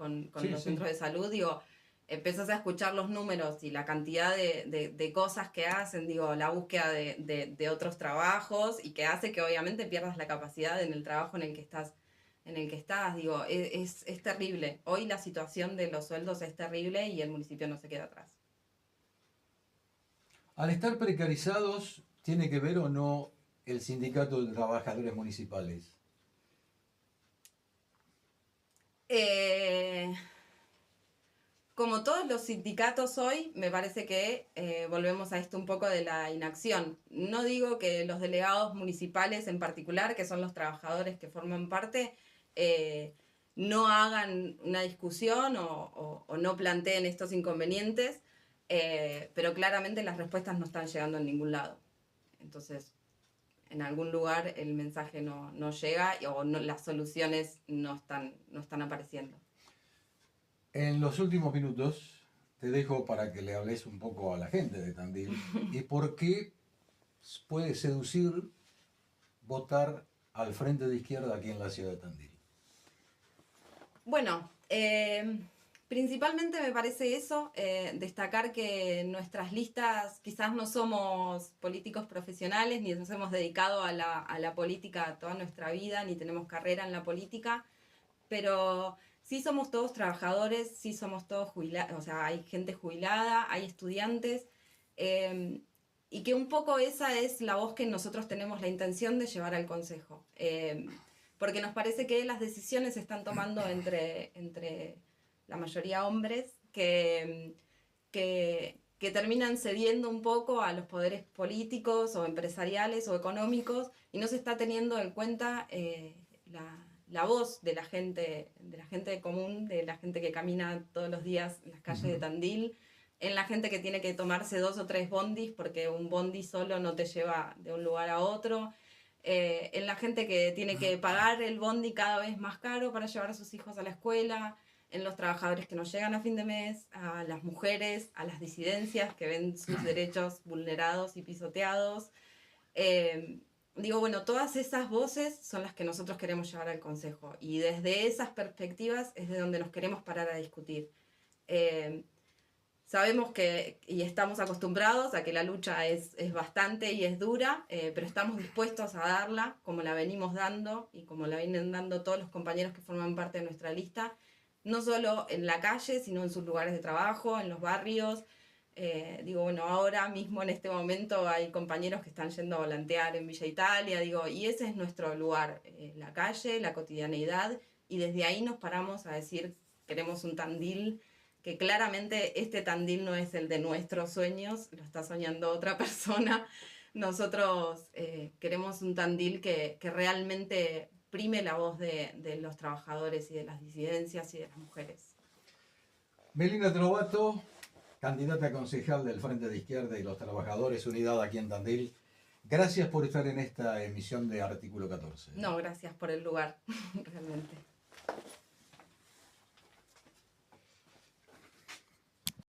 los centros de salud, digo, empezás a escuchar los números y la cantidad de cosas que hacen, digo, la búsqueda de otros trabajos y que hace que obviamente pierdas la capacidad en el trabajo en el que estás, digo, es terrible. Hoy la situación de los sueldos es terrible y el municipio no se queda atrás. Al estar precarizados, ¿tiene que ver o no el sindicato de trabajadores municipales? Como todos los sindicatos hoy, me parece que volvemos a esto un poco de la inacción. No digo que los delegados municipales en particular, que son los trabajadores que forman parte, no hagan una discusión o no planteen estos inconvenientes, pero claramente las respuestas no están llegando en ningún lado. Entonces, en algún lugar el mensaje no llega las soluciones no están apareciendo. En los últimos minutos te dejo para que le hables un poco a la gente de Tandil y por qué puede seducir votar al Frente de Izquierda aquí en la ciudad de Tandil. Bueno, principalmente me parece eso, destacar que nuestras listas quizás no somos políticos profesionales, ni nos hemos dedicado a la política toda nuestra vida, ni tenemos carrera en la política, pero sí somos todos trabajadores, sí somos todos jubilados, o sea, hay gente jubilada, hay estudiantes, y que un poco esa es la voz que nosotros tenemos la intención de llevar al Consejo. Porque nos parece que las decisiones se están tomando entre la mayoría hombres que terminan cediendo un poco a los poderes políticos o empresariales o económicos y no se está teniendo en cuenta la voz de la gente común, de la gente que camina todos los días en las calles de Tandil, en la gente que tiene que tomarse 2 o 3 bondis porque un bondi solo no te lleva de un lugar a otro, en la gente que tiene que pagar el bondi cada vez más caro para llevar a sus hijos a la escuela, en los trabajadores que no llegan a fin de mes, a las mujeres, a las disidencias que ven sus derechos vulnerados y pisoteados. Digo, bueno, todas esas voces son las que nosotros queremos llevar al Consejo y desde esas perspectivas es de donde nos queremos parar a discutir. Sabemos que, y estamos acostumbrados a que la lucha es bastante y es dura, pero estamos dispuestos a darla como la venimos dando y como la vienen dando todos los compañeros que forman parte de nuestra lista, no solo en la calle, sino en sus lugares de trabajo, en los barrios. Digo, bueno, ahora mismo en este momento hay compañeros que están yendo a volantear en Villa Italia, digo, y ese es nuestro lugar, la calle, la cotidianeidad, y desde ahí nos paramos a decir, queremos un Tandil, que claramente este Tandil no es el de nuestros sueños, lo está soñando otra persona. Nosotros queremos un Tandil que realmente prime la voz de los trabajadores y de las disidencias y de las mujeres. Melina Trovato, candidata a concejal del Frente de Izquierda y los Trabajadores Unidad aquí en Tandil. Gracias por estar en esta emisión de Artículo 14. No, gracias por el lugar, realmente.